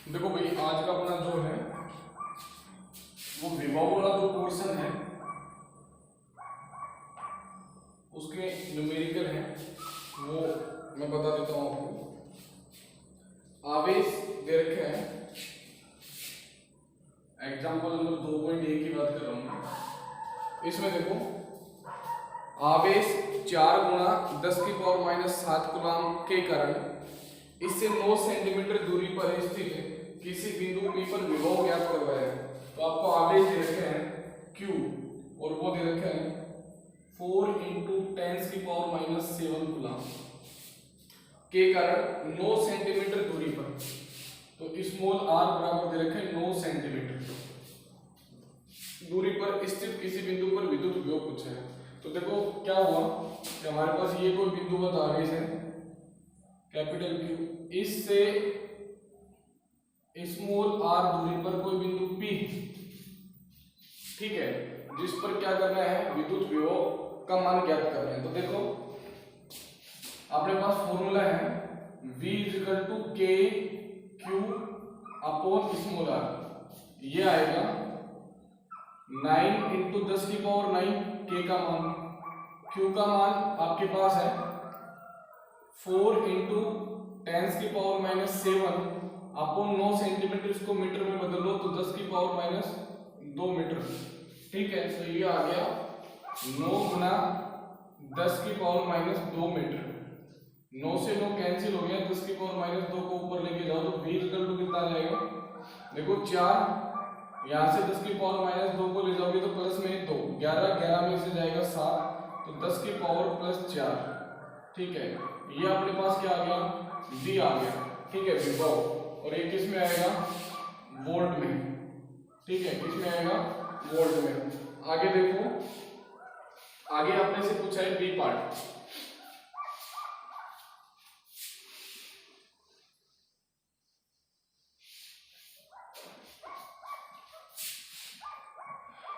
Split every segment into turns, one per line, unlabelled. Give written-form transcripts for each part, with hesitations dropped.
देखो भाई, आज का अपना जो है वो विभव वाला जो पोर्शन है उसके न्यूमेरिकल है, वो मैं बता देता हूँ आपको। आवेश दे रखे हैं, एग्जाम्पल नंबर 2.1 की बात कर रहा हूँ मैं। इसमें देखो, आवेश 4 गुणा 10⁻⁷ कूलाम के कारण इससे 9 सेंटीमीटर दूरी पर स्थित किसी बिंदु P पर विभव ज्ञात करवाया है। तो आपको आवेश दे रखे हैं Q और वो दे रखे हैं 4 × 10⁻⁷ कूलाम के कारण 9 सेंटीमीटर दूरी पर। तो स्मॉल r बराबर दे रखे हैं 9 सेंटीमीटर दूरी पर स्थित किसी बिंदु पर विद्युत विभव पूछा है। तो देखो क्या हुआ कि हमारे पास ये कोई बिंदुगत आवेश है कैपिटल Q, इससे स्मॉल r दूरी पर कोई बिंदु P, ठीक है, जिस पर क्या करना है, विद्युत विभव का मान ज्ञात करना है। तो देखो अपने पास फॉर्मूला है V = KQ upon small r, ये आएगा 9 × 10⁹ K का मान, Q का मान आपके पास है 4 × 10⁻⁷ अपॉन 9 सेंटीमीटर, इसको मीटर में बदल लो तो 10⁻² मीटर, ठीक है। तो ये आ गया 9 × 10⁻² मीटर। 9 से 9 कैंसिल हो गया, 10⁻² को ऊपर लेके जाओ तो V = कितना आ जाएगा, देखो 4, यहाँ से 10⁻² को ले जाओगे तो प्लस में 2, 11 में से जाएगा 7, तो 10⁻+4, ठीक है। ये अपने पास क्या आ गया, V आ गया, ठीक है, विभव। और ये किस में आएगा, वोल्ट में, ठीक है, किस में आएगा, वोल्ट में। आगे देखो, आगे आपने से पूछा है बी पार्ट।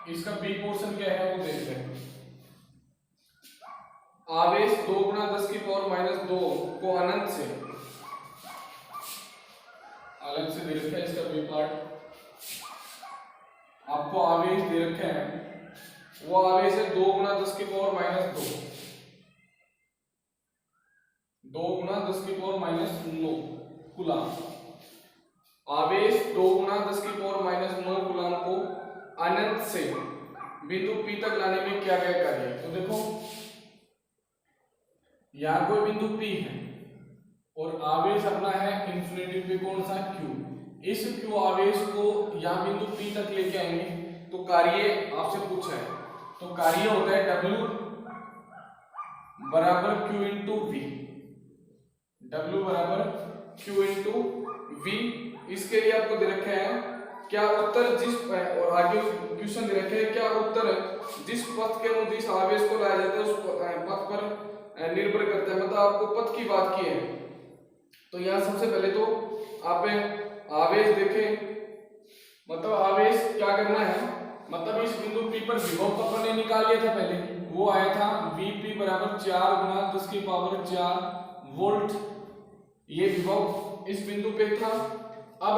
इसका बी पोर्शन क्या है वो देखते हैं। आवेश 2 × 10⁻² को अनंत से अलग से दे रखा है, इसका बी पार्ट। आपको आवेश दे रखे हैं, वो आवेश है 2 × 10⁻², 2 × 10⁻⁹ कूलाम। आवेश 2 × 10⁻⁹ कूलाम को अनंत से बिंदु P तक लाने में क्या क्या कार्य। तो देखो यहां कोई बिंदु P है और आवेश अपना है इंफिनिटी पे, कौन सा, Q। इस Q आवेश को यहां बिंदु P तक लेके आएंगे तो कार्य आपसे पूछा है, तो कार्य होता है W = Q × V, W = Q × V। इसके लिए आपको दे रखे हैं क्या उत्तर, जिस और आगे क्वेश्चन दे रखे हैं क्या उत्तर जिस पथ के अनुदिश आवेश को लाया जाता है उस पथ पर निर्भर करता है, मतलब आपको पथ की बात की है। तो यहाँ सबसे पहले तो आप आवेश देखें, मतलब आवेश क्या करना है, मतलब इस बिंदु P पर विभव तो अपन ने निकाल लिया था पहले, वो आया था Vp = 4 × 10⁻⁴ वोल्ट, ये विभव इस बिंदु पे था। अब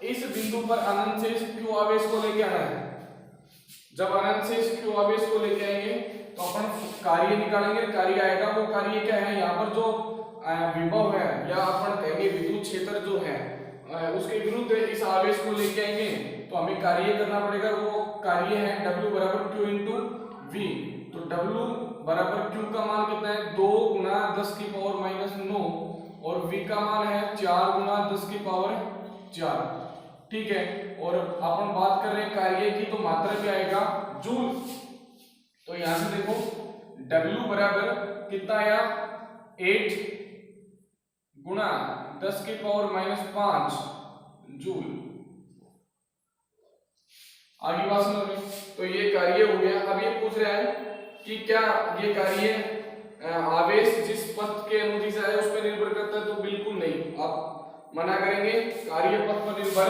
इस बिंदु पर अनंत से इस Q आवेश को लेके आना है। जब अनंत से इस Q आवेश को लेके आएंगे तो अपन कार्य निकालेंगे, कार्य आएगा, वो कार्य क्या है, यहाँ पर जो विभव है या अपन कहेंगे विद्युत क्षेत्र जो है उसके विरुद्ध इस आवेश को लेके आएंगे तो हमें कार्य करना पड़ेगा। वो कार्य है W = Q × V। तो W = Q का मान कितना है, 2 × 10⁻⁹ और V का मान है 4 × 10⁻⁴, ठीक है। और अपन बात कर रहे हैं कार्य की, तो मात्रा क्या आएगा, जूल। तो यहां से देखो W बराबर कितना आया, 8 × 10⁻⁵ जूल। आगे बात सुनो। तो ये कार्य हो गया। अब ये पूछ रहा है कि क्या ये कार्य आवेश जिस पथ के अनुदिश है उस पर निर्भर करता है, तो बिल्कुल नहीं, आप मना करेंगे, कार्य पथ पर निर्भर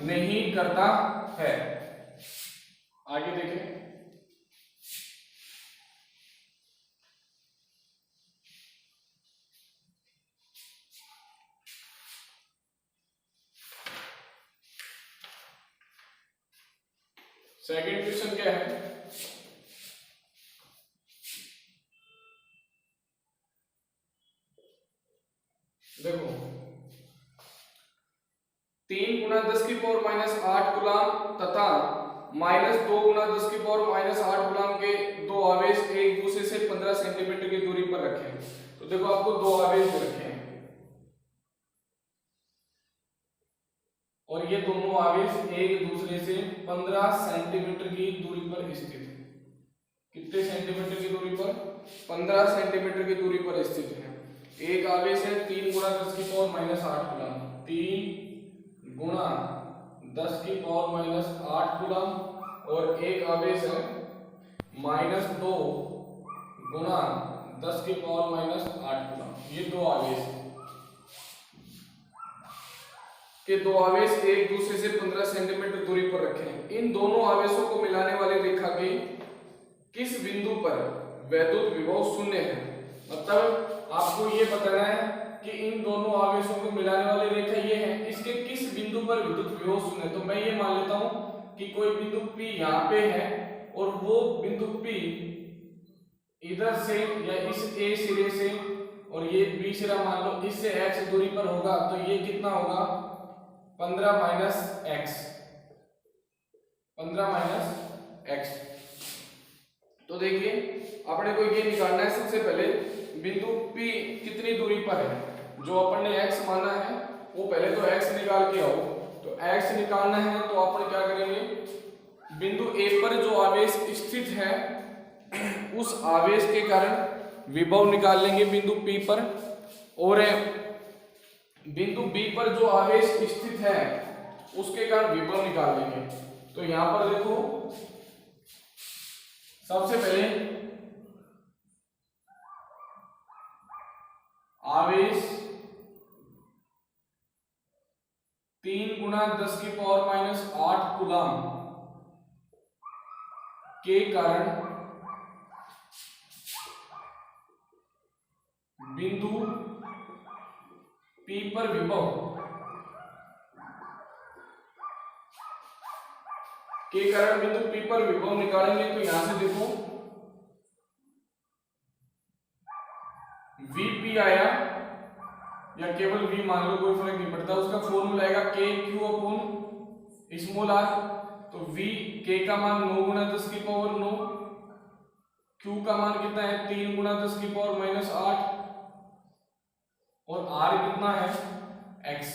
नहीं करता है। आगे देखें, सेकंड क्वेश्चन क्या है, देखो 3 गुना 10 की पावर माइनस 8 गुलाम तथा माइनस 2 गुना 10 की पावर माइनस 8 गुलाम के दो आवेश एक दूसरे से 15 सेंटीमीटर की दूरी पर रखे हैं। तो देखो आपको दो आवेश दे रखे हैं और ये दोनों आवेश एक दूसरे से 15 सेंटीमीटर की दूरी पर स्थित है। कितने सेंटीमीटर की दूरी पर? 15 सेंटीमीटर की दूरी पर स्थित है। एक आवेश है 3 गुना 10 की पावर माइनस 8 गुलाम, 3 गुना 10 की पावर माइनस 8 गुलाम और एक आवेश है माइनस 2 गुना 10 की पावर माइनस 8 गुलाम। ये दो आवेश के दो आवेश एक दूसरे से 15 सेंटीमीटर दूरी पर रखे हैं। इन दोनों आवेशों को मिलाने वाली रेखा के किस बिंदु पर वैद्युत विभव शून्य है? मतलब आपको ये बताना है कि इन दोनों आवेशों को मिलाने वाली रेखा ये है, इसके किस बिंदु पर विद्युत विभव शून्य है। तो मैं ये मान लेता हूं कि कोई बिंदु P यहाँ पे है और वो बिंदु P इधर से या इस A सिरे से और ये B सिरा मान लो इससे x दूरी पर होगा। तो ये कितना होगा? 15 माइनस x, 15 माइनस x। तो देखिए अपने को ये निकालना है, सबसे पहले बिंदु P कितनी दूरी पर है, जो अपन ने x माना है वो पहले तो x निकाल के आओ। तो x निकालना है तो अपन क्या करेंगे, बिंदु A पर जो आवेश स्थित है उस आवेश के कारण विभव निकाल लेंगे बिंदु P पर, और बिंदु B पर जो आवेश स्थित है उसके कारण विभव निकाल लेंगे। तो यहां पर देखो सबसे पहले आवेश 3 गुना 10 की पावर माइनस 8 कूलम के कारण बिंदु P पर विभव के कारण बिंदु P पर विभव निकालेंगे। तो यहां से देखो Vp आया या केवल V मान लो, कोई फर्क नहीं पड़ता। उसका फॉर्मूला आएगा KQ अपॉन स्मॉल r। तो V K का मान 9 गुना 10 की पावर 9, Q का मान कितना है 3 गुना 10 की पावर माइनस 8 और R कितना है X।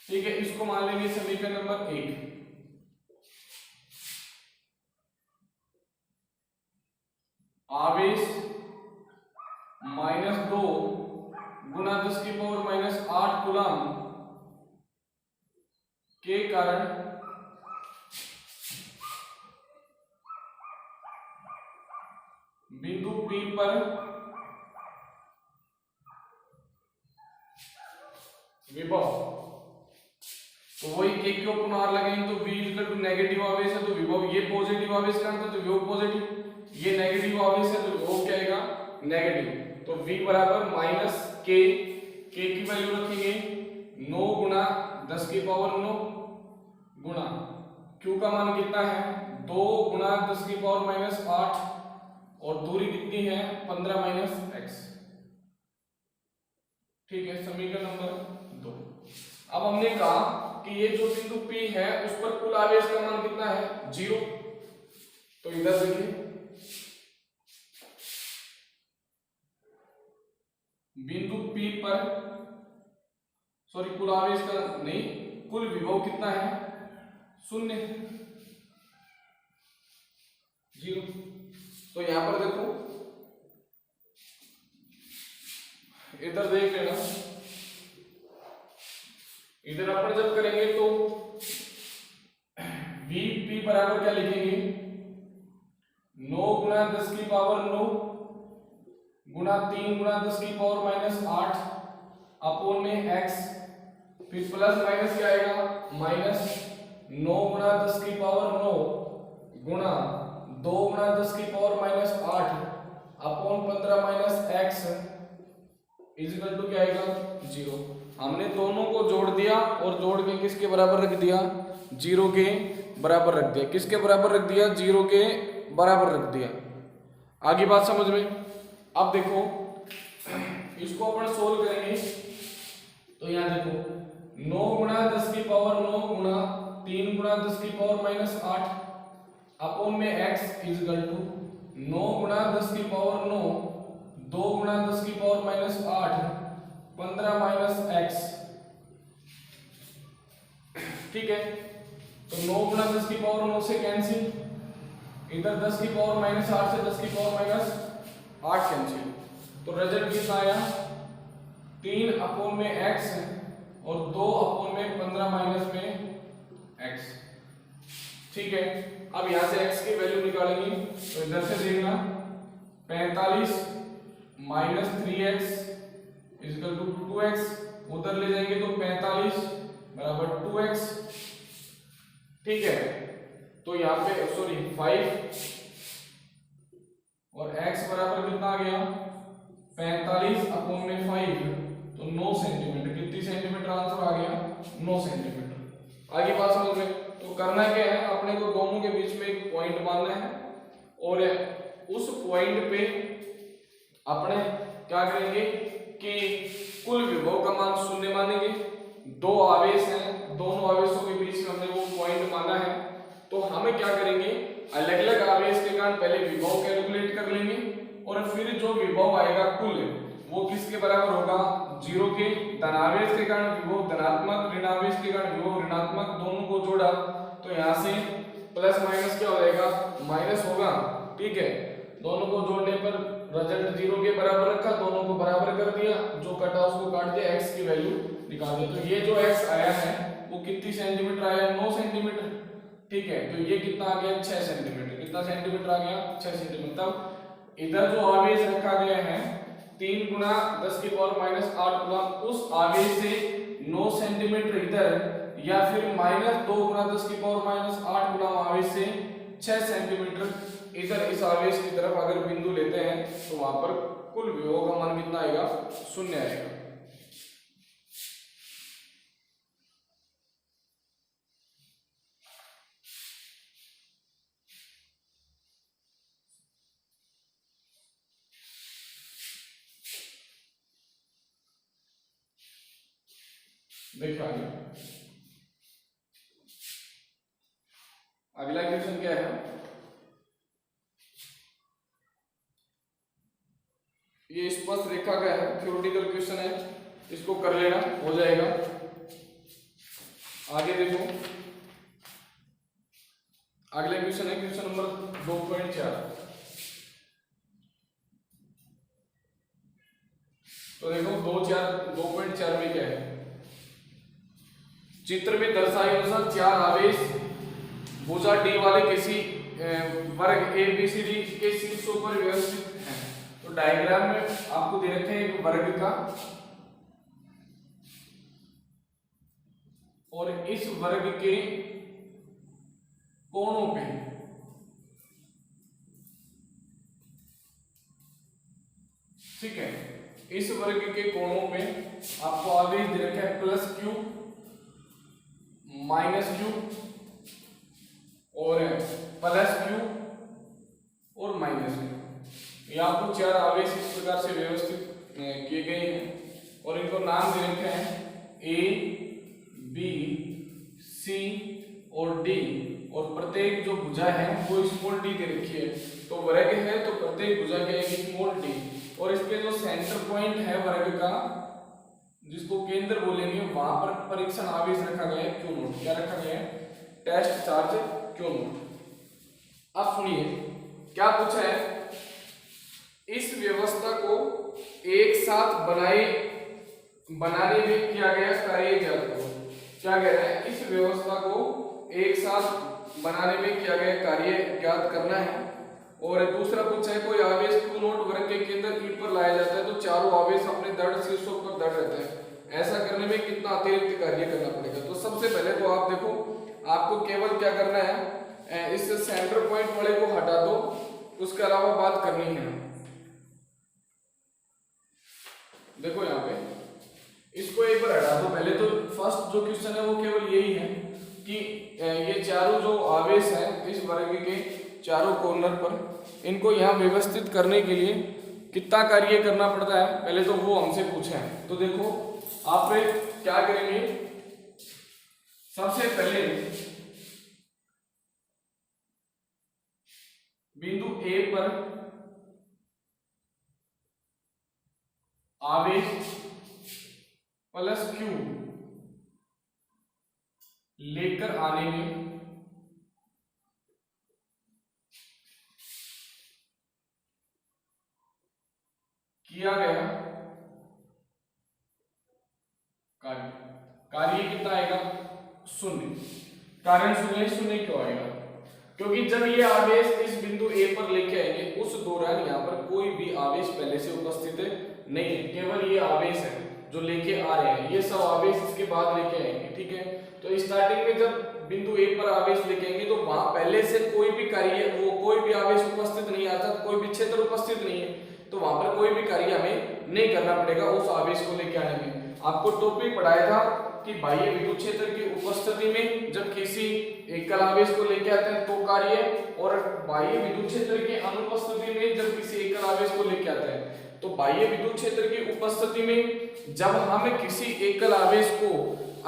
ठीक है, इसको मान लेंगे समीकरण नंबर 1। आवेश माइनस 2 गुना 10 की पावर माइनस 8 कूलम के कारण बिंदु P पर विभव। तो वही के क्यू अपन आर लगेंगे तो V इक्वल टू नेगेटिव आवेश है तो विभव, ये पॉजिटिव आवेश का तो विभव पॉजिटिव, ये नेगेटिव आवेश है तो विभव क्या आएगा नेगेटिव। तो V बराबर माइनस K, K की वैल्यू रखेंगे 9 गुना 10 की पावर 9 गुना Q का मान कितना है 2 गुना 10 की पावर माइनस 8 और दूरी कितनी है 15 माइनस x। ठीक है, समीकरण नंबर 2। अब हमने कहा कि ये जो बिंदु P है उस पर कुल आवेश का मान कितना है 0। तो इधर देखिए बिंदु P पर सॉरी कुल आवेश का नहीं, कुल विभव कितना है 0 0। तो यहां पर देखो इधर देख लेना, इधर अपन जब करेंगे तो Vp बराबर क्या लिखेंगे 9 गुना 10 की पावर 9 गुना 3 गुना 10 की पावर माइनस 8 अपोन में x, फिर प्लस माइनस क्या आएगा माइनस 9 गुना 10 की पावर 9 गुना 2 गुना 10 की power minus 8 upon 15 minus x equal to क्या आएगा 0। हमने दोनों को जोड़ दिया और जोड़ के किसके बराबर रख दिया 0 के बराबर रख दिया। किसके बराबर रख दिया? 0 के बराबर रख दिया। आगे बात समझ में। अब देखो इसको अपन सोल्व करेंगे तो यहाँ देखो 9 गुणा 10 की पावर 9 गुणा 3 गुणा 10 की पावर -8 अपॉन में x इज इक्वल टू 9 गुणा 10 की पावर 9 2 गुणा 10 की पावर -8 15 माइनस x। ठीक है, तो 9 गुणा 10 की पावर 9 से कैंसिल, इधर 10 की पावर -8 से 10 की पावर -8 कैंसिल, तो रिजल्ट कितना आया? 3 अपॉन में x और 2 अपॉन में 15 माइनस में x। ठीक है, अब यहां से x की वैल्यू निकालेंगे तो इधर से देखना 45 minus 3x is equal to 2x, उधर ले जाएंगे तो 45 बराबर 2x। ठीक है, तो यहाँ पे सॉरी 5 और x बराबर कितना आ गया? 45 अपॉन में 5 तो 9 सेंटीमीटर। कितनी सेंटीमीटर आंसर आ गया? 9 सेंटीमीटर। आगे बात समझ में। तो करना क्या है, अपने को दोनों के बीच में एक पॉइंट बांधना है और उस पॉइंट पे अपने क्या करेंगे कि कुल विभव का मान 0 मानेंगे। दो आवेश हैं, दोनों आवेशों के बीच में हमने वो पॉइंट माना है, तो हमें क्या करेंगे, अलग अलग आवेश के कारण पहले विभव कैलकुलेट कर लेंगे और फिर जो विभव आएगा कुल वो किसके बराबर होगा? 0 के। धनावेश के कारण विभव धनात्मक, ऋणावेश के कारण विभव ऋणात्मक, दोनों को जोड़ा तो यहाँ से प्लस माइनस क्या हो जाएगा? माइनस होगा। ठीक है, दोनों को जोड़ने पर रिजल्ट 0 के बराबर रखा, दोनों को बराबर कर दिया, जो कटा उसको काट दिया, x की वैल्यू निकाल दिया। तो ये जो x आया है वो कितनी सेंटीमीटर आया? 9 सेंटीमीटर। ठीक है, तो ये कितना आ गया? 6 सेंटीमीटर। कितना सेंटीमीटर आ गया? 6 सेंटीमीटर। तब इधर जो आवेश रखा गया है 3 गुणा 10 की पावर -8 गुना उस आवेश से 9 सेंटीमीटर इधर, या फिर -2 गुणा 10 की पावर -8 गुना आवेश से 6 सेंटीमीटर इधर इस आवेश की तरफ अगर बिंदु लेते हैं तो वहां पर कुल विभव का मान कितना आएगा? 0 आएगा। देखा गया। अगला क्वेश्चन क्या है? ये स्पर्श रेखा का है, थ्योरेटिकल क्वेश्चन है, इसको कर लेना, हो जाएगा। आगे देखो, अगला क्वेश्चन है क्वेश्चन नंबर 2.4। तो देखो 2.4 में क्या है? चित्र में दर्शाए अनुसार 4 आवेश भुजा डी वाले किसी वर्ग ए बी सी डी के शीर्षों पर व्यवस्थित हैं। तो डायग्राम में आपको दे रखे हैं एक वर्ग का, और इस वर्ग के कोणों पे ठीक है, इस वर्ग के कोणों पे आपको आवेश दे रखा है +q, -q और +q और -q। ये आपको 4 आवेश इस प्रकार से व्यवस्थित किए गए हैं और इनको नाम दे रखे हैं A, B, C और D, और प्रत्येक जो भुजा है वो स्मॉल d दे रखी है। तो वर्ग है तो प्रत्येक भुजा का एक स्मॉल d, और इसके जो सेंटर पॉइंट है वर्ग का, जिसको केंद्र बोलेंगे, वहां पर परीक्षण आवेश रखा गया है Q नोट। क्या रखा गया है? Test charge Q naught. अब सुनिए क्या पूछा है, इस व्यवस्था को एक साथ बनाने में किया गया कार्य ज्ञात करो। क्या कह रहा है? इस व्यवस्था को एक साथ बनाने में किया गया कार्य ज्ञात करना है। और दूसरा पूछा है, कोई आवेश Q नोट वर्ग के केंद्र E पर लाया जाता है तो चारों आवेश अपने दृढ़ शीर्षों पर दृढ़ रहते हैं। ऐसा करने में कितना अतिरिक्त कार्य करना पड़ेगा? तो सबसे पहले तो आप देखो, आपको केवल क्या करना है, इस सेंटर पॉइंट वाले को हटा दो, उसके अलावा बात करनी है। देखो यहाँ पे इसको एक बार हटा दो। पहले तो फर्स्ट जो क्वेश्चन है वो केवल यही है कि ये चारों जो आवेश हैं इस वर्ग के चारों कॉर्नर पर, इनको यहाँ व्यवस्थित करने के लिए कितना कार्य करना पड़ता है, पहले तो वो हमसे पूछे हैं। तो देखो आप क्या करेंगे, सबसे पहले बिंदु ए पर आवेश प्लस क्यू लेकर आने में किया गया कार्य, कार्य कितना आएगा, शून्य। कारण शून्य, शून्य क्यों आएगा, क्योंकि जब ये आवेश इस बिंदु ए पर लेके आएंगे उस दौरान यहाँ पर कोई भी आवेश पहले से उपस्थित नहीं है, केवल ये आवेश है जो लेके आ रहे हैं, ये सब आवेश इसके बाद लेके आएंगे। ठीक है, तो स्टार्टिंग में जब बिंदु ए पर आवेश लेके आएंगे तो वहां पहले से कोई भी कार्य, वो कोई भी आवेश उपस्थित नहीं आता, कोई भी क्षेत्र उपस्थित नहीं है, तो वहां पर कोई भी कार्य हमें नहीं करना पड़ेगा उस आवेश को लेके आने में। आपको टॉपिक पढ़ाया था कि बाह्य विद्युत क्षेत्र की उपस्थिति में जब किसी एकल आवेश को लेके आते हैं तो कार्य, और बाह्य विद्युत क्षेत्र की अनुपस्थिति में जब किसी एकल आवेश को लेके आते हैं। तो बाह्य विद्युत क्षेत्र की उपस्थिति में जब हम किसी एकल आवेश को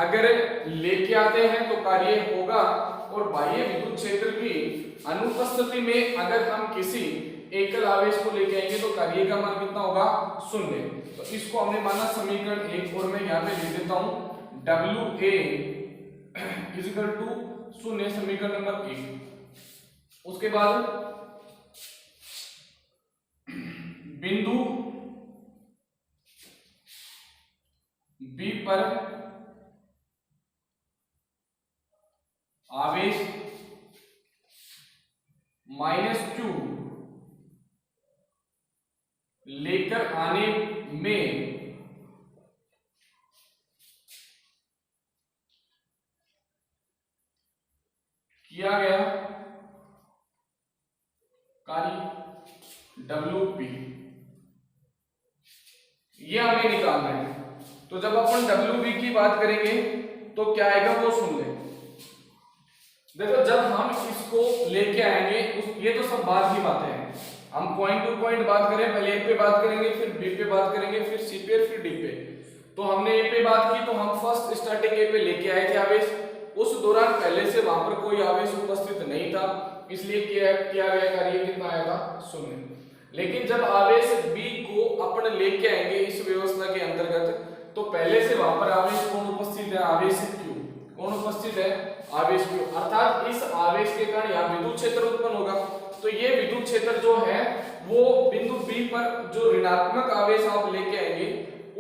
अगर लेके आते हैं तो कार्य होगा, और बाह्य विद्युत क्षेत्र की अनुपस्थिति में अगर हम किसी एकल आवेश को लेके आएंगे तो कार्य का मान कितना होगा, शून्य। तो इसको हमने माना समीकरण 1, और मैं यहाँ पे लिख देता हूं WA इक्वल टू शून्य, समीकरण नंबर 1। उसके बाद बिंदु बी पर आवेश -q लेकर आने में किया गया कार्य WP, ये हमें निकालना है। तो जब अपन WB की बात करेंगे तो क्या आएगा, वो सुन ले। देखो जब हम इसको लेके आएंगे ये तो सब बात की बातें हैं, हम पॉइंट टू पॉइंट बात करें, पहले ए पे बात करेंगे, फिर बी पे बात करेंगे, फिर सी पे, फिर डी पे। तो हमने ए पे बात की तो हम फर्स्ट स्टार्टिंग ए पे लेके आए थे आवेश, उस दौरान पहले से वहां पर कोई आवेश उपस्थित नहीं था, इसलिए किया गया कार्य कितना आएगा, शून्य। लेकिन जब आवेश बी को अपन लेके आएंगे इस व्यवस्था के अंतर्गत तो पहले से वहां पर आवेश कौन उपस्थित है, आवेश क्यू। कौन उपस्थित है, आवेश क्यू। अर्थात इस आवेश के कारण यहाँ विद्युत क्षेत्र उत्पन्न होगा। तो ये विद्युत क्षेत्र जो है वो बिंदु बी पर जो ऋणात्मक आवेश आप लेके आएंगे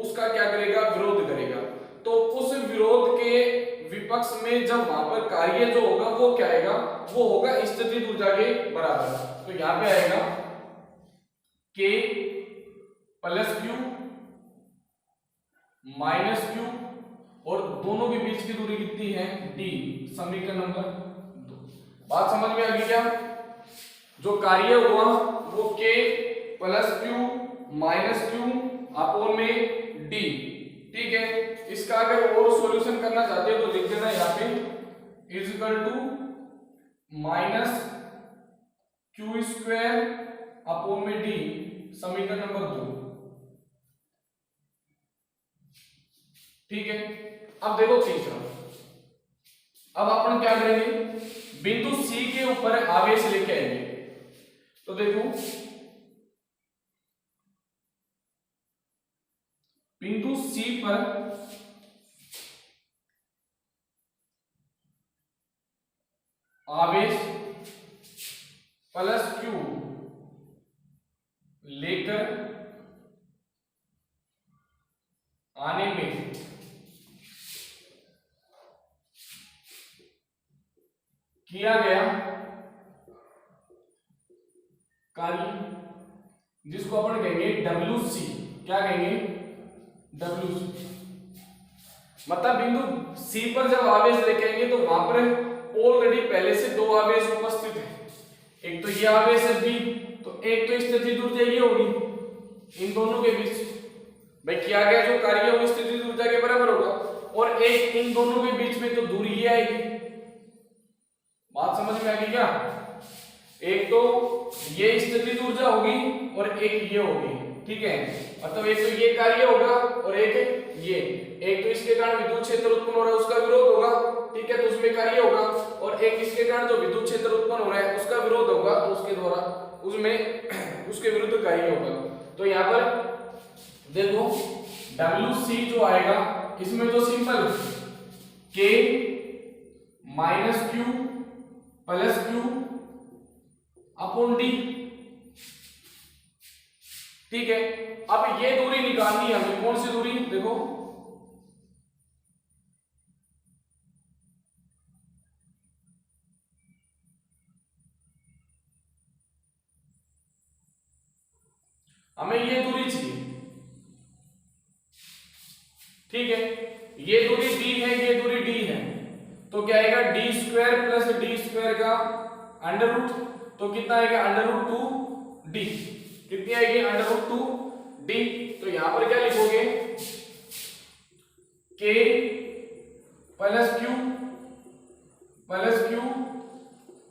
उसका क्या करेगा, विरोध करेगा। तो उस विरोध के विपक्ष में जब वहां पर कार्य जो होगा वो क्या आएगा, वो होगा स्थितिज ऊर्जा के बराबर। तो यहाँ पे आएगा K plus Q minus Q, और दोनों के बीच की दूरी कितनी है, D, समीकरण नंबर 2। बात समझ में आ गई क्या? जो कार्य हुआ वो K plus Q minus Q upon में D। ठीक है, इसका अगर और सॉल्यूशन करना चाहते हो तो लिख देना यहाँ पे is equal to minus Q square upon में D, समीकरण नंबर 2। ठीक है, अब देखो तीसरा, अब अपन क्या करेंगे, बिंदु C के ऊपर आवेश लेके आएंगे। तो देखो बिंदु C पर आवेश प्लस Q लेकर आने में किया गया कार्य जिसको अपन कहेंगे WC। क्या कहेंगे, WC। मतलब बिंदु C पर जब आवेश लेके आएंगे तो वहां पर ऑलरेडी पहले से दो आवेश उपस्थित है, एक तो ये आवेश है B, तो एक तो स्थितिज ऊर्जा ये होगी इन दोनों के बीच, भाई किया गया जो कार्य वो स्थितिज ऊर्जा के बराबर होगा, और एक इन दोनों के बीच में तो दूरी ये आएगी, बात समझ में आ गई क्या? एक तो ये स्थितिज ऊर्जा होगी और एक ये होगी, ठीक है। मतलब एक तो ये कार्य होगा और एक ये, एक तो इसके कारण विद्युत क्षेत्र उत्पन्न हो रहा है उसका विरोध होगा, ठीक है, तो उसमें कार्य होगा, और एक इसके कारण जो विद्युत क्षेत्र उत्पन्न हो रहा है उसका विरोध होगा, तो उसके द्वारा उसमें उसके विरुद्ध कार्य होगा। तो यहाँ पर देखो WC जो आएगा इसमें तो simple K minus Q plus Q upon D, ठीक है। अब ये दूरी निकालनी है हमें, कौन सी दूरी? देखो हमें ये दूरी चाहिए, ठीक है। ये दूरी D है, ये दूरी D है, तो क्या आएगा D square plus D square का अंडर रूट, तो कितना आएगा अंडर रूट 2D, कितनी आएगी अंडर रूट 2D। तो यहां पर क्या लिखोगे K plus Q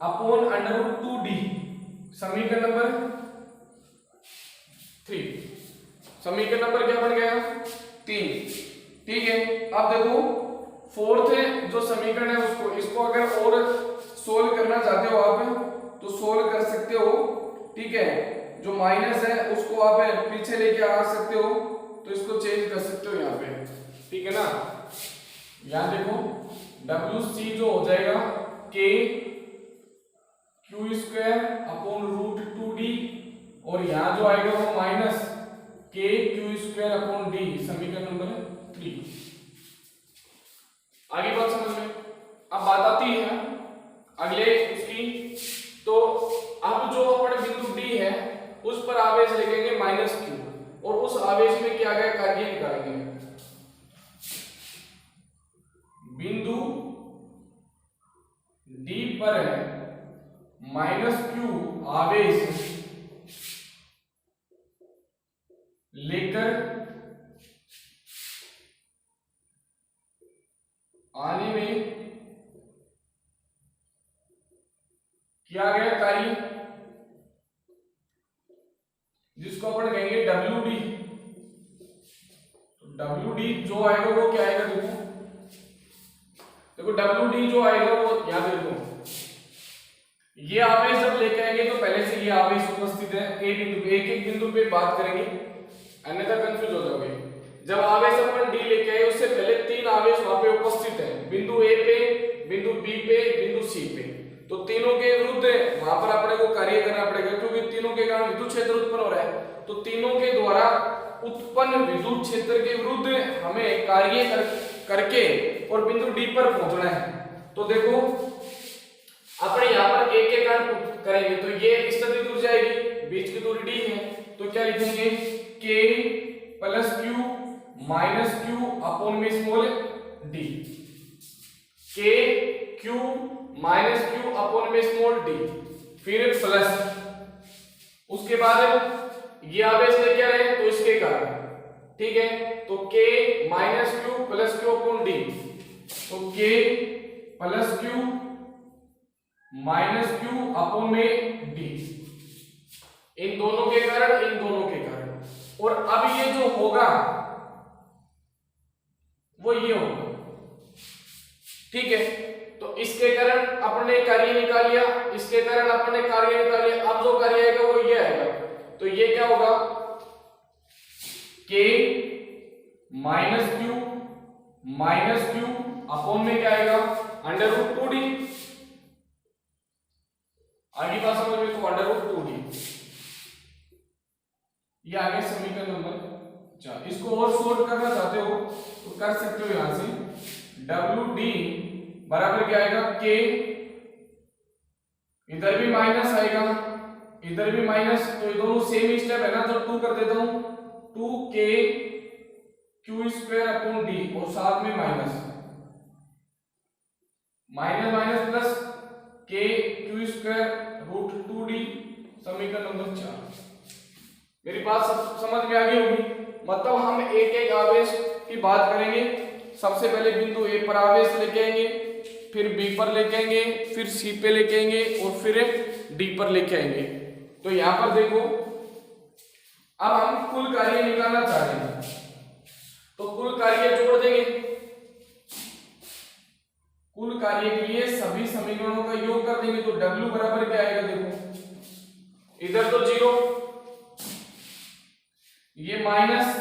upon under root 2D, समीकरण नंबर 3, समीकरण नंबर क्या बन गया 3, ठीक है। अब देखो फोर्थ जो समीकरण है उसको इसको अगर और सोल्व करना चाहते हो आप तो सोल्व कर सकते हो, ठीक है। जो माइनस है उसको आप पीछे लेके आ सकते हो, तो इसको चेंज कर सकते हो यहाँ पे, ठीक है ना। यहाँ देखो WC जो हो जाएगा K Q square upon root 2D, और यहाँ जो आएगा वो minus K Q square upon D, समीकरण नंबर 3। आगे बात समझ में। अब बात आती है अगले उसकी, तो अब जो अपने बिंदु D है उस पर आवेश लिखेंगे माइनस Q, और उस आवेश में क्या गया कार्य निकालेंगे। बिंदु D पर है माइनस Q आवेश लेकर आने में किया गया कार्य, जिसको अपन कहेंगे WD। तो WD जो आएगा वो क्या आएगा, देखो WD जो आएगा वो याद रखो, ये आवेश जब लेके आएंगे तो पहले से ये आवेश उपस्थित है ए बिंदु पे, एक बिंदु पे बात करेंगे अन्यथा कंफ्यूज हो जाओगे। जब आवेश अपन D लेके आए उससे पहले 3 आवेश वहां पे उपस्थित है, बिंदु A पे, बिंदु B पे, बिंदु C पे, तो तीनों के विरुद्ध वहां पर अपने को कार्य करना पड़ेगा, क्योंकि तीनों के कारण विद्युत क्षेत्र उत्पन्न हो रहा है, तो तीनों के द्वारा उत्पन्न विद्युत क्षेत्र के विरुद्ध हमें कार्य करके और बिंदु D पर पहुंचना है। तो देखो अपने यहाँ पर एक के कारण करेंगे, तो ये स्थिति दूर जाएगी, बीच की दूरी D है, तो क्या लिखेंगे K plus Q minus Q upon में small D, K Q minus Q upon में स्मॉल D, फिर प्लस, उसके बाद ये आवेश लेके आ रहे हैं तो इसके कारण, ठीक है, तो K minus Q plus Q upon D, तो K plus Q minus Q upon में D, इन दोनों के कारण, इन दोनों के कारण। और अब ये जो होगा वो ये होगा, ठीक है। तो इसके कारण अपने कार्य निकाल लिया, इसके कारण अपने कार्य निकाल लिया, अब जो कार्य आएगा वो ये आएगा, तो ये क्या होगा K माइनस Q अपॉन में क्या आएगा अंडर रूट 2D, आगे बात समझ में, तो अंडर रूट 2D, ये आगे समीकरण नंबर 4। इसको और सोल्व करना चाहते हो तो कर सकते हो, यहां से WD बराबर क्या आएगा K, इधर भी माइनस आएगा इधर भी माइनस, तो ये दोनों सेम स्टेप है ना, तो 2 कर देता हूं, 2K Q square upon D, और साथ में minus minus minus plus K Q square root 2D, समीकरण नंबर 4। मेरी बात समझ में आ गई होगी। मतलब हम एक एक आवेश की बात करेंगे, सबसे पहले बिंदु A पर आवेश लेके आएंगे, फिर बी पर लेके आएंगे, फिर सी पे लेके आएंगे और फिर डी पर लेके आएंगे। तो यहां पर देखो अब हम कुल कार्य निकालना चाह रहे हैं, तो कुल कार्य जोड़ देंगे। कुल कार्य के लिए सभी समीकरणों का योग कर देंगे, तो W बराबर क्या आएगा, देखो इधर तो 0, ये minus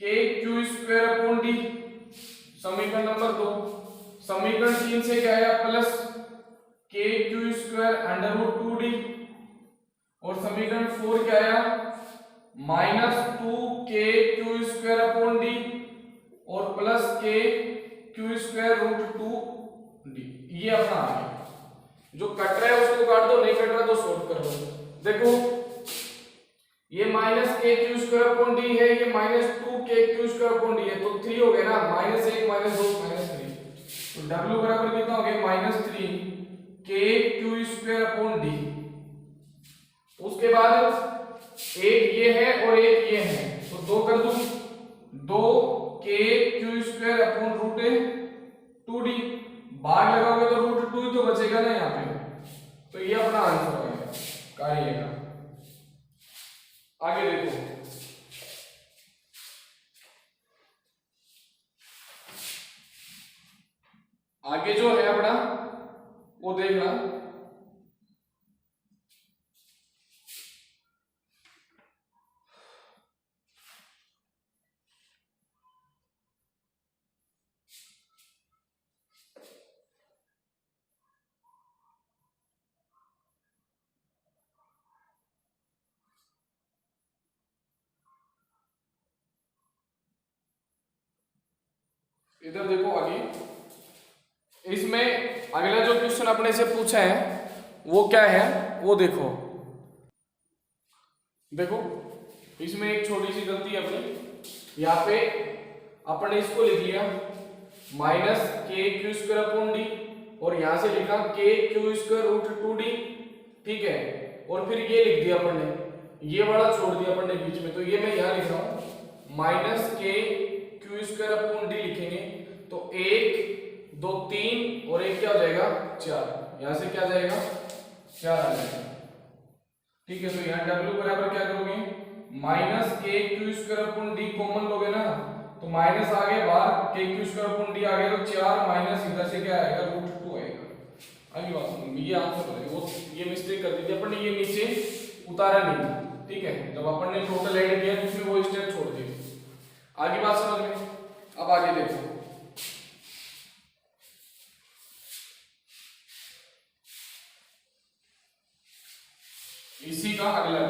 K Q square upon D, समीकरण नंबर 2। समीकरण 3 से क्या आया, plus K Q square under root 2d, और समीकरण 4 क्या आया, माइनस 2 के क्यू स्क्वायर अपॉन डी और plus K Q square root 2d। ये अपना आ गया। जो कट रहा है उसको काट दो, नहीं कट रहा तो सॉल्व कर लो। देखो ये minus K Q square upon D है, ये माइनस 2 के क्यू स्क्वायर अपॉन डी है, तो 3 हो गया ना, माइनस 1 माइनस 2 माइनस 3, तो W बराबर कितना हो गया, माइनस 3 के क्यू स्क्वायर अपॉन डी। उसके बाद एक ये है और एक ये है, तो 2 कर दूं, 2 के Q square upon root 2d, भाग लगाओगे तो रूट 2 ही तो बचेगा ना यहाँ पे, तो ये अपना आंसर हो गया कार्य का। आगे देखो, आगे जो है अपना वो देखना, इधर देखो आगे, इसमें अगला जो क्वेश्चन अपने से पूछा है वो क्या है, वो देखो। देखो इसमें एक छोटी सी गलती है अपनी, यहाँ पे अपने इसको लिख लिया minus K Q square upon D, और यहां से लिखा के क्यू स्क्वायर रूट 2d, ठीक है, और फिर ये लिख दिया अपन ने, ये वाला छोड़ दिया अपन ने बीच में, तो ये मैं यहां लिख रहा हूं minus K Q square upon D लिखेंगे, तो 1 2 3 और एक क्या हो जाएगा 4, यहां से क्या आ जाएगा 4 आ जाएगा, ठीक है। तो यहाँ W बराबर क्या करोगे, minus K Q square upon D common लोगे ना, तो माइनस आ गया बाहर, के क्यू स्क्वायर अपॉन डी आ गया, तो 4 माइनस इधर से क्या आएगा रूट 2 आएगा। अगली बात सुनो, ये आंसर हो जाएगा, वो ये मिस्टेक कर दी थी अपन ने, ये नीचे उतारा नहीं, ठीक है, जब अपन ने टोटल ऐड किया तो उसमें वो स्टेप छोड़ दी। आगे बात समझ में, अब आगे देखो, इसी का अगला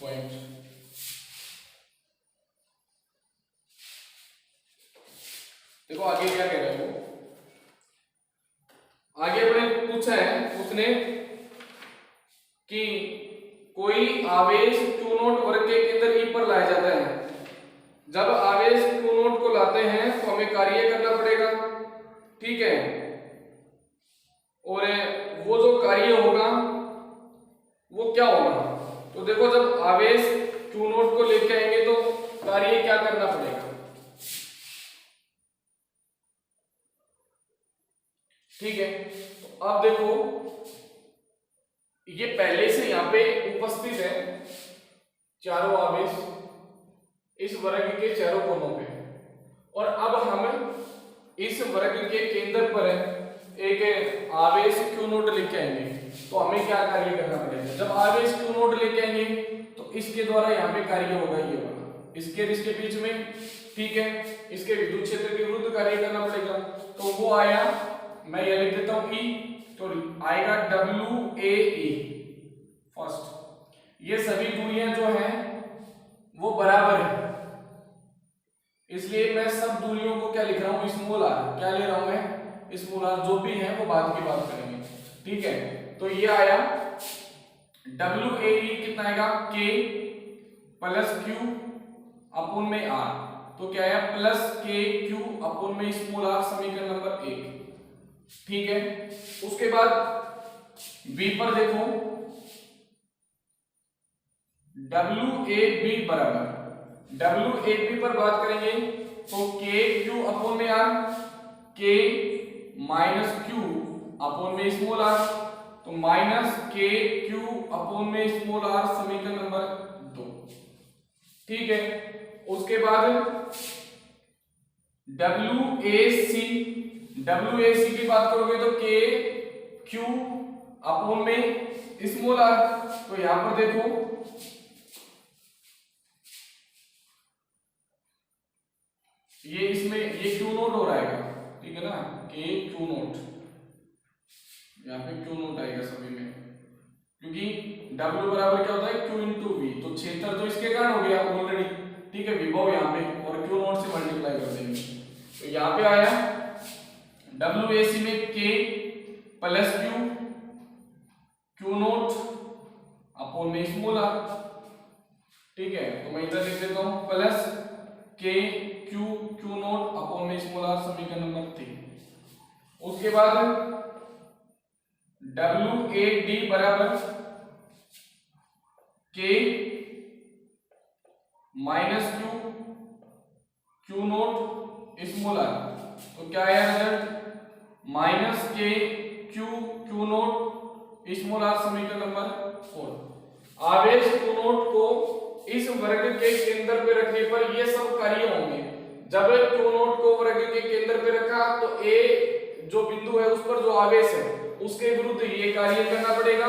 पॉइंट, देखो आगे क्या कह रहे हो, आगे अपने पूछा है उसने कि कोई आवेश Q नोट वर्ग के केंद्र E पर लाया जाता है। जब आवेश Q नोट को लाते हैं तो हमें कार्य करना पड़ेगा, ठीक है, और वो जो कार्य होगा वो क्या होगा, तो देखो जब आवेश Q नोट को लेके आएंगे तो कार्य क्या करना पड़ेगा, ठीक है। तो अब देखो ये पहले से यहाँ पे उपस्थित है चारों आवेश इस वर्ग के चारों कोनों पे, और अब हम इस वर्ग के केंद्र पर एक आवेश Q नोट लेके आएंगे, तो हमें क्या कार्य करना पड़ेगा, जब आवेश Q नोट लेके आएंगे तो इसके द्वारा यहाँ पे कार्य होगा ये वाला, इसके और इसके बीच में, ठीक है, इसके विद्युत क्षेत्र के विरुद्ध कार्य करना पड़ेगा, तो वो आया, मैं ये लिख देता हूं E, तो आएगा WAE फर्स्ट। ये सभी दूरियां जो हैं वो बराबर है, इसलिए मैं सब दूरियों को क्या लिख रहा हूं, स्मॉल r, क्या ले रहा हूं मैं, स्मॉल r, जो भी है वो बाद की बात करेंगे, ठीक है। तो ये आया WAE कितना आएगा, K प्लस Q अपोन में R, तो क्या आया प्लस के क्यू अपोन में स्मॉल r, समीकरण नंबर 1, ठीक है। उसके बाद B पर देखो WAB बराबर, WAB पर बात करेंगे तो के क्यू अपोन में R, K minus Q upon में स्मॉल आर, तो माइनस के क्यू अपॉन में स्मॉल आर समीकरण नंबर 2। ठीक है, उसके बाद WAC की बात करोगे तो के क्यू अपॉन में स्मॉल आर, तो यहां पर देखो ये इसमें ये क्यू नोट हो रहेगा, ठीक है ना, के क्यू नोट, यहाँ पे क्यू नोट आएगा सभी में, क्योंकि W बराबर क्या होता है Q इंटू वी, तो क्षेत्र तो इसके कारण हो गया ऑलरेडी, ठीक है, विभव यहाँ पे, और क्यू नोट से मल्टीप्लाई कर देंगे, तो यहाँ पे आया WAC में K plus Q naught upon में स्मॉल आर, ठीक है, तो मैं इधर लिख देता हूँ plus K Q naught upon में स्मॉल आर समीकरण नंबर 3। उसके बाद WAD बराबर K minus Q naught small r, तो क्या आया result, minus K Q naught small r समीकरण नंबर 4। आवेश क्यू नोट को इस वर्ग के केंद्र पे रखने पर ये सब कार्य होंगे। जब क्यू नोट को वर्ग के केंद्र पे रखा तो ए जो बिंदु है उस पर जो आवेश है उसके विरुद्ध ये कार्य करना पड़ेगा,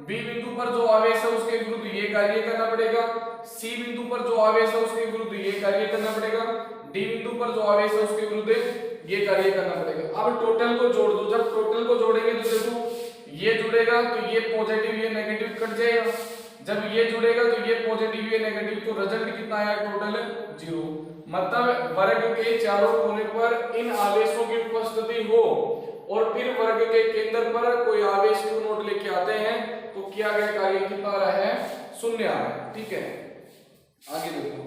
बी बिंदु पर जो आवेश है उसके विरुद्ध ये कार्य करना पड़ेगा, सी बिंदु पर जो आवेश है उसके विरुद्ध ये कार्य करना पड़ेगा, डी बिंदु पर जो आवेश है उसके विरुद्ध ये कार्य करना पड़ेगा। अब टोटल को जोड़ दो, जब टोटल को जोड़ेंगे तो देखो ये जुड़ेगा तो ये पॉजिटिव ये नेगेटिव कट जाएगा, जब ये जुड़ेगा तो ये पॉजिटिव ये नेगेटिव, तो रिजल्ट कितना आया टोटल 0। मतलब वर्ग के चारों कोने पर इन आवेशों की उपस्थिति हो और फिर वर्ग के केंद्र पर कोई आवेश क्यू नोट लेके आते हैं तो किया गया कार्य कितना आ रहा है, 0 आ रहा है। ठीक है, आगे देखो,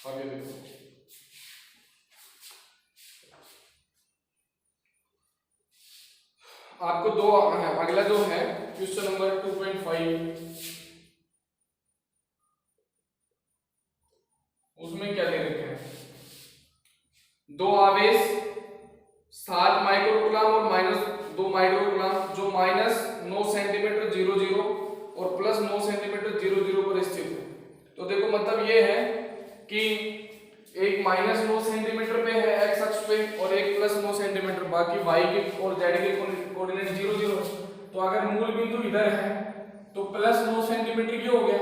आगे देखो, आपको दो अगला जो है क्वेश्चन नंबर 2.5, उसमें क्या दे रखे हैं, दो आवेश 7 माइक्रोकूलम और -2 माइक्रोकूलम जो -9 सेंटीमीटर 00 और +9 सेंटीमीटर 00 पर स्थित है। तो देखो मतलब ये है कि एक -9 सेंटीमीटर पे है x अक्ष पे और एक +9 सेंटीमीटर, बाकी y के और z के कोऑर्डिनेट 00। तो अगर मूल बिंदु इधर है तो +9 सेंटीमीटर ये हो गया,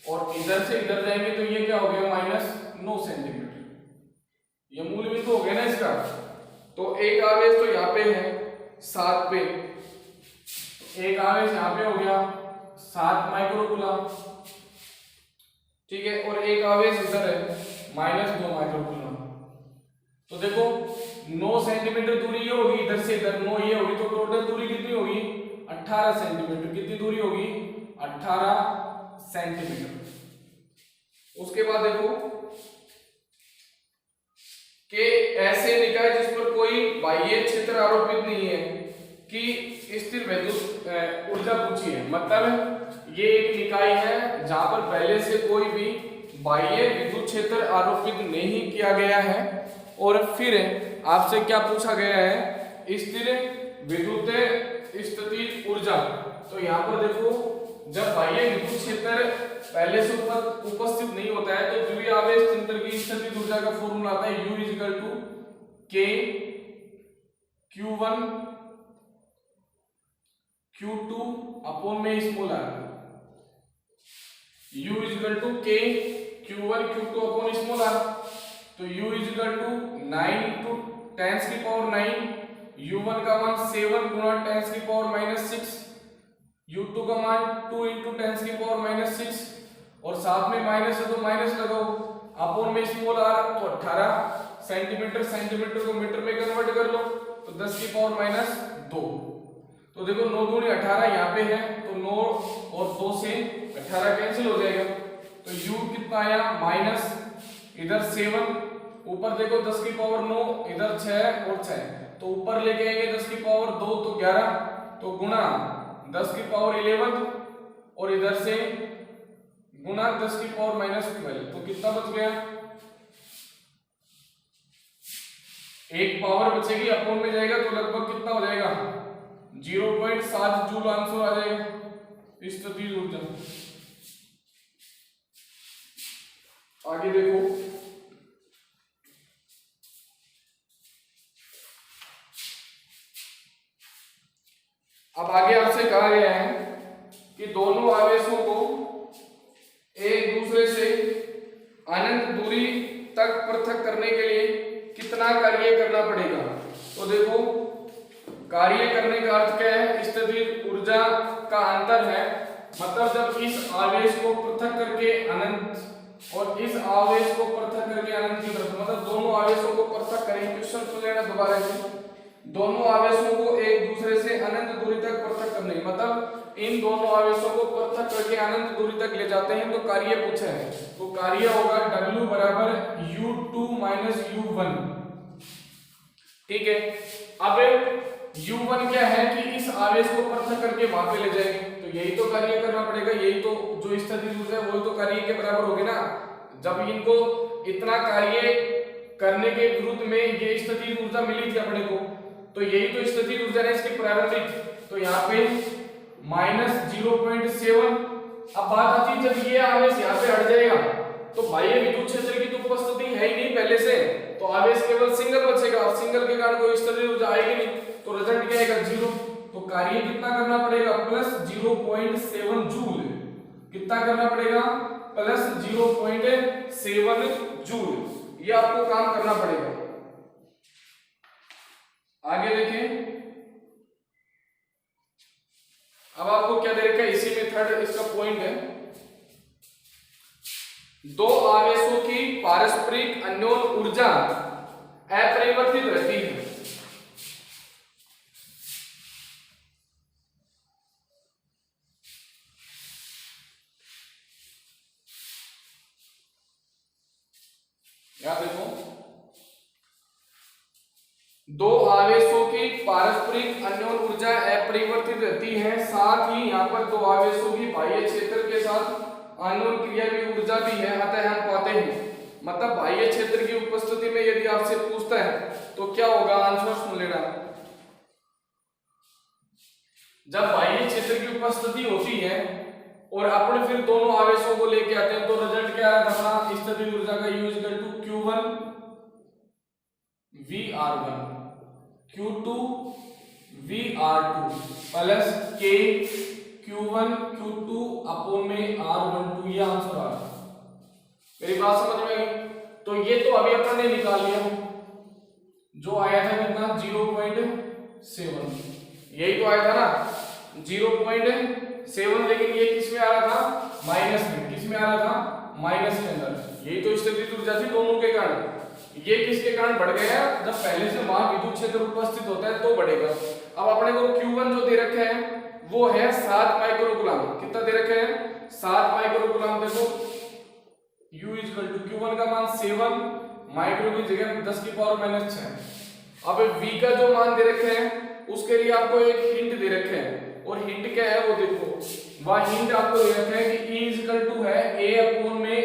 और इधर से इधर जाएंगे तो ये क्या हो गया, -9 सेंटीमीटर, ये मूल बिंदु हो गया ना इसका। तो एक आवेश तो यहाँ पे है 7 पे, एक आवेश यहाँ पे हो गया 7 माइक्रोकूलम, ठीक है, और एक आवेश इधर है -2 माइक्रोकूलम। तो देखो 9 सेंटीमीटर दूरी ये होगी, इधर से इधर 9 ये होगी, तो टोटल दूरी कितनी होगी, 18 सेंटीमीटर। कितनी दूरी होगी, 18 सेंटीमीटर। उसके बाद देखो कि ऐसे निकाय जिस पर कोई बाह्य क्षेत्र आरोपित नहीं है कि स्थिर विद्युत ऊर्जा पूछी है। मतलब ये एक निकाय है जहां पर पहले से कोई भी बाह्य विद्युत क्षेत्र आरोपित नहीं किया गया है, और फिर आपसे क्या पूछा गया है, स्थिर विद्युत स्थिति ऊर्जा। तो यहाँ पर देखो जब बाह्य विद्युत क्षेत्र पहले से उपस्थित नहीं होता है तो द्वितीय आवेश तंत्र की स्थिति ऊर्जा का फॉर्मूला आता है U = K Q1 Q2 upon में small r। U = K Q1 Q2 upon small r। तो U = 9 × 10⁹, U1 का मान 7 × 10⁻⁻6, U2 का मान 2 × 10⁻⁻6, और साथ में माइनस है तो माइनस लगाओ, अपॉन में स्मॉल r तो 18 सेंटीमीटर, सेंटीमीटर को मीटर में कन्वर्ट कर लो तो 10 की पावर माइनस 2। तो देखो 9 दूनी 18 यहाँ पे है, तो 9 और 2 से 18 कैंसिल हो जाएगा, तो u कितना आया माइनस इधर 7, ऊपर देखो 10 की पावर 9, इधर 6 और 6, तो ऊपर लेके आएंगे 10 की पावर 2 तो 11, तो गुणा 10 की पावर 11 और इधर से गुणा 10 की पावर माइनस 12, तो कितना बच गया, एक पावर बचेगी अपोन में जाएगा तो लगभग कितना हो जाएगा 0.7 जूल आंसर आ जाएगा स्थितिज ऊर्जा। आगे देखो अब आगे आपसे कहा गया है कि दोनों आवेशों को एक दूसरे से अनंत दूरी तक पृथक करने के लिए कितना कार्य करना पड़ेगा। तो देखो कार्य करने का अर्थ क्या है, स्थितिज ऊर्जा का अंतर है, मतलब जब इस आवेश को पृथक करके अनंत और इस आवेश को पृथक करके अनंत की तरफ, मतलब दोनों आवेशों को पृथक करें, क्वेश्चन को लेना दोबारा से, दोनों आवेशों को एक दूसरे से अनंत दूरी तक पृथक करने, मतलब इन दोनों आवेशों को पृथक करके अनंत दूरी तक ले जाते हैं, तो कार्य पूछा है, तो कार्य होगा W बराबर U2 माइनस U1। ठीक है, अब U1 क्या है कि इस आवेश को पृथक करके वहां पे ले जाएंगे, तो यही तो कार्य करना पड़ेगा, यही तो जो स्थितिज ऊर्जा है वही तो कार्य के बराबर होगी ना। जब इनको इतना कार्य करने के विरुद्ध में ये स्थितिज ऊर्जा मिली थी अपने को, तो यही तो स्थितिज ऊर्जा है इसकी प्रारंभिक, तो यहाँ पे माइनस 0.7। अब बात आती है जब ये आवेश यहाँ पे हट जाएगा तो बाह्य विद्युत क्षेत्र की तो उपस्थिति है ही नहीं पहले से, तो आवेश केवल सिंगल बचेगा और सिंगल के कारण कोई स्थितिज ऊर्जा आएगी नहीं, तो रिजल्ट क्या आएगा 0। तो कार्य कितना करना पड़ेगा प्लस 0.7 जूल, कितना करना पड़ेगा प्लस 0.7 जूल, ये आपको काम करना पड़ेगा। आगे देखें, अब आपको क्या दे रखा है, इसी में थर्ड इसका पॉइंट है, दो आवेशों की पारस्परिक अन्योन्य ऊर्जा अपरिवर्तित रहती है। याद देखो, दो आवेशों की पारस्परिक अन्योन्य ऊर्जा अपरिवर्तित रहती है, साथ ही यहाँ पर दो आवेशों की बाह्य क्षेत्र के साथ अन्योन्य क्रिया की ऊर्जा भी है, अतः हम पाते हैं, मतलब बाह्य क्षेत्र की उपस्थिति में यदि आपसे पूछता है तो क्या होगा, आंसर सुन लेना। जब बाह्य क्षेत्र की उपस्थिति होती है और अपन फिर दोनों आवेशों को लेके आते हैं तो रिजल्ट क्या आ रहा था, स्थितिज ऊर्जा का U equal to Q1 VR1 Q2 VR2 plus K Q1 Q2 upon में R12, ये आंसर आ रहा है। मेरी बात समझ में आई? तो ये तो अभी अपन ने निकाल लिया, जो आया था कितना 0.7, यही तो आया था ना 0.7, लेकिन ये किस में आ रहा था माइनस में, किस में आ रहा था माइनस के अंदर, यही तो स्थितिज ऊर्जा थी दोनों के कारण। ये किसके कारण बढ़ गया, जब पहले से वहां विद्युत क्षेत्र उपस्थित होता है तो बढ़ेगा। अब अपने को Q1 जो दे रखा है वो है 7 माइक्रोकूलम, कितना दे रखा है 7 माइक्रोकूलम। देखो U इक्वल टू Q1 का मान 7 माइक्रो की जगह 10 की पावर माइनस 6। अब V का जो मान दे रखे हैं उसके लिए आपको एक हिंट दे रखे हैं, और हिंट क्या है वो देखो, वह हिंट आपको दे रखा है कि E इक्वल टू है A अपॉन में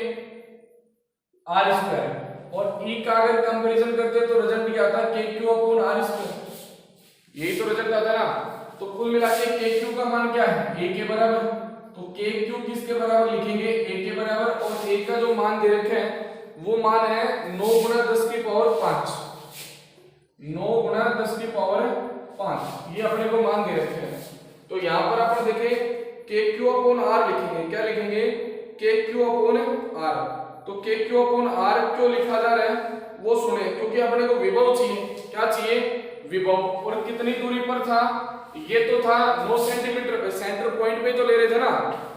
R स्क्वायर, और E का अगर कंपैरिजन करते तो रिजल्ट क्या आता है KQ अपॉन R स्क्वायर, यही तो रिजल्ट आता है ना। तो कुल मिला के KQ का मान क्या है A के बराबर, तो KQ किसके बराबर लिखेंगे A के बराबर, और A का जो मान दे रखे हैं वो मान है 9 गुणा 10 की पावर 5, 9 गुणा 10 की पावर 5, ये अपने को मान दे रखे हैं। तो यहाँ पर अपन देखें KQ अपॉन R लिखेंगे, क्या लिखेंगे KQ अपॉन R। तो KQ अपॉन R क्यों लिखा जा रहा है वो सुने, क्योंकि अपने को विभव चाहिए, क्या चाहिए विभव, और कितनी दूरी पर था, ये तो था 9 सेंटीमीटर पे, सेंटर पॉइंट पे तो ले रहे थे ना,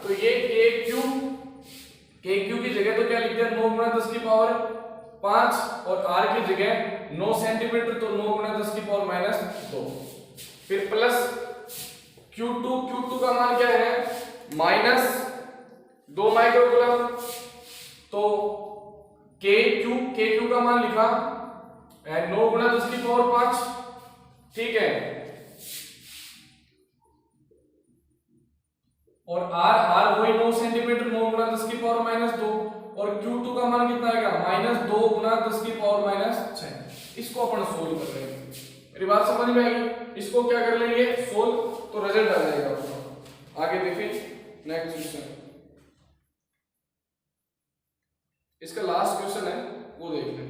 तो ये KQ की जगह तो क्या लिख दिया 9 गुणा 10 की पावर 5 और r की जगह 9 सेंटीमीटर, तो 9 गुना 10 की पावर माइनस 2। फिर प्लस Q2 का मान क्या है माइनस 2 माइक्रोकूलम, तो KQ का मान लिखा 9 गुना 10 की पावर 5, ठीक है। और R वही 9 सेंटीमीटर, 9 गुना 10 की पावर माइनस 2, और Q2 का मान कितना आएगा माइनस 2 गुना 10 की पावर माइनस 6। इसको अपन सोल्व कर लेंगे, मेरी बात समझ में आएगी। इसको क्या कर लेंगे सोल्व, तो रिजल्ट आ जाएगा आपका। आगे देखिए नेक्स्ट क्वेश्चन, इसका लास्ट क्वेश्चन है वो देख लें।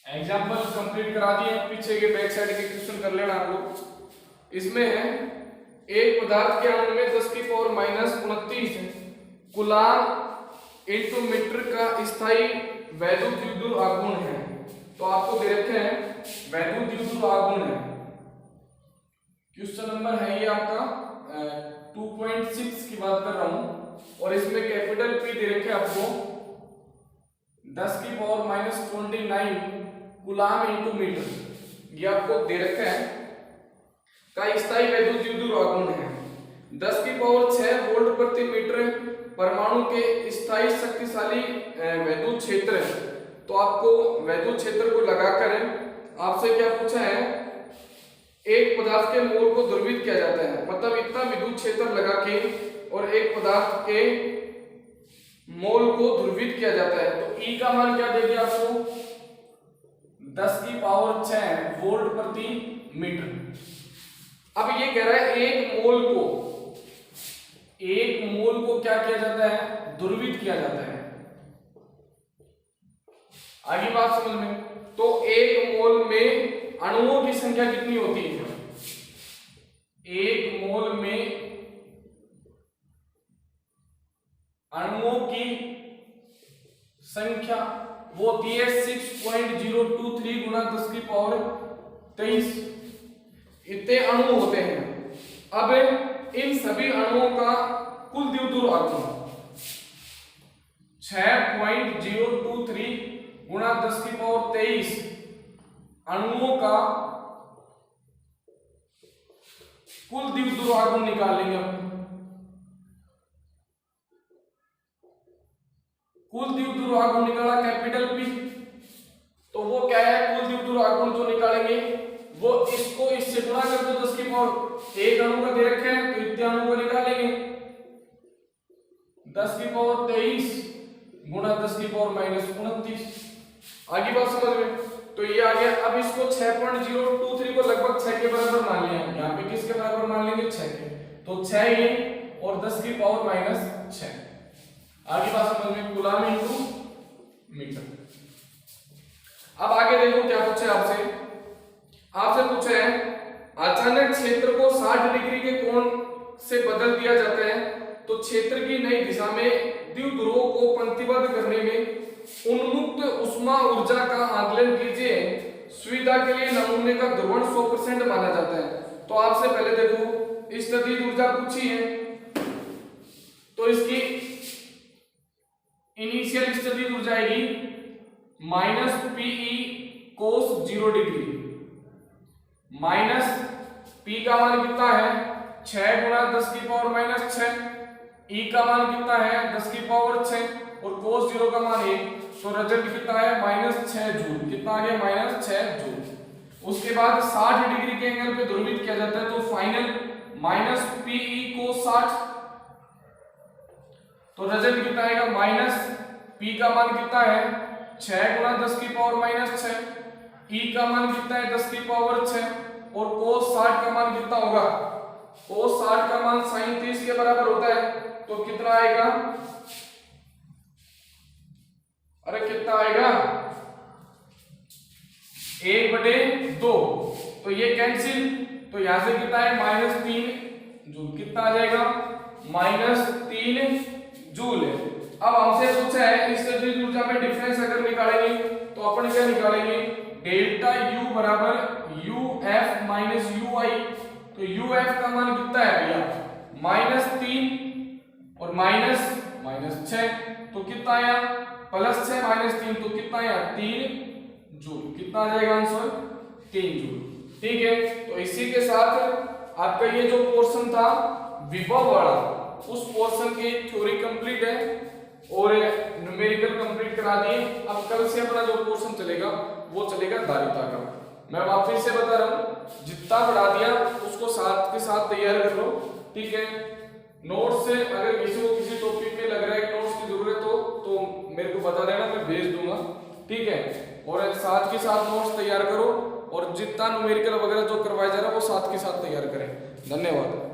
एग्जाम्पल कंप्लीट करा दिए, पीछे के बैक साइड के क्वेश्चन कर लेना आप लोग। इसमें है एक पदार्थ के अणु में 10 की power minus 29 coulomb into metre का स्थायी वैद्युत द्विध्रुव आघूर्ण है। तो आपको दे रखे हैं वैद्युत द्विध्रुव आघूर्ण है। क्वेश्चन नंबर है ये आपका 2.6 की बात कर रहा हूं, और इसमें कैपिटल P दे रखे आपको 10 की power minus 29 coulomb into metre, ये आपको दे रखा है का स्थायी वैद्युत द्विध्रुव आघूर्ण है। 10 की पावर 6 वोल्ट प्रति मीटर परमाणु के स्थायी शक्तिशाली वैद्युत क्षेत्र है। तो आपको वैद्युत क्षेत्र को लगाकर आपसे क्या पूछा है, एक पदार्थ के मोल को ध्रुवित किया जाता है, मतलब इतना विद्युत क्षेत्र लगा के और एक पदार्थ के मोल को ध्रुवित किया जाता है। तो E का मान क्या देगी आपको 10 की पावर 6 वोल्ट प्रति मीटर। अब ये कह रहा है एक मोल को क्या किया जाता है ध्रुवित किया जाता है। आगे बात समझ में, तो एक मोल में अणुओं की संख्या कितनी होती है, एक मोल में अणुओं की संख्या वो होती है 6.023 गुना 10 की पावर 23, इतने अणु होते हैं। अब इन सभी अणुओं का कुल द्विध्रुव आघूर्ण 6.023 गुना 10 की पावर 23 अणुओं का कुल द्विध्रुव आघूर्ण निकाल लेंगे हम। कुल द्विध्रुव आघूर्ण निकाला कैपिटल P, तो वो क्या है कुल द्विध्रुव आघूर्ण जो निकालेंगे वो इसको इससे गुणा कर दो 10 की पावर, एक अणु का दे रखे हैं तो इतने अणु को निकालेंगे 10 की पावर 23 गुणा 10 की पावर माइनस 29। आगे बात समझ में, तो ये आ गया। अब इसको 6.023 को लगभग 6 के बराबर मान लिया, यहाँ पे किसके बराबर मान लेंगे 6 के, तो 6 ये और 10 की पावर माइनस 6। आगे बात समझ में, कूलाम इनटू मीटर। अब आगे देखो क्या पूछे आपसे पूछे है अचानक क्षेत्र को 60 डिग्री के कोण से बदल दिया जाता है, तो क्षेत्र की नई दिशा में द्विध्रुवों को पंक्तिबद्ध करने में उन्मुक्त उष्मा ऊर्जा का आकलन कीजिए। सुविधा के लिए नमूने का ध्रुवण 100% माना जाता है। तो आपसे पहले देखो स्थितिज ऊर्जा पूछी है, तो इसकी इनिशियल स्थितिज ऊर्जा आएगी माइनस PE कोस 0 डिग्री, माइनस P का मान कितना है 6 गुणा 10 की पावर माइनस 6, E का मान कितना है 10 की पावर 6 और कोस 0 का मान 1, तो रिजल्ट कितना है माइनस 6 जूल। कितना आ गया माइनस 6 जूल। उसके बाद 60 डिग्री के एंगल पे ध्रुवित किया जाता है, तो फाइनल माइनस PE कोस 60, तो रिजल्ट कितना आएगा माइनस P का मान कितना है 6 गुणा 10 की पावर माइनस 6, E का मान कितना है 10 की पावर 6 और कोस 60 का मान कितना होगा, कोस 60 का मान sin 30 के बराबर होता है, तो कितना आएगा, अरे कितना आएगा 1/2, तो ये कैंसिल, तो यहां से कितना है -3 जूल। कितना आ जाएगा -3 जूल। अब हमसे पूछा है इस स्थितिज ऊर्जा में डिफरेंस अगर निकालेंगे तो अपन क्या निकालेंगे, डेल्टा U बराबर UF माइनस UI, तो UF का मान कितना है भैया -3 और -6, तो कितना आया +6 -3, तो कितना आया 3 जूल। कितना आ जाएगा आंसर 3 जूल। ठीक है, तो इसी के साथ आपका ये जो पोर्शन था विभव वाला, उस पोर्शन की थ्योरी कंप्लीट है और न्यूमेरिकल कंप्लीट करा दिए। अब कल से अपना जो पोर्शन चलेगा वो चलेगा धारिता का। मैं वापस से बता रहा हूँ, जितना पढ़ा दिया उसको साथ के साथ तैयार कर लो। ठीक है, नोट्स से अगर किसी को किसी टॉपिक पे लग रहा है कि नोट्स की जरूरत हो तो मेरे को बता देना, मैं भेज दूंगा। ठीक है, और साथ के साथ नोट्स तैयार करो और जितना न्यूमेरिकल वगैरह जो करवाया जा रहा है वो साथ के साथ तैयार करें। धन्यवाद।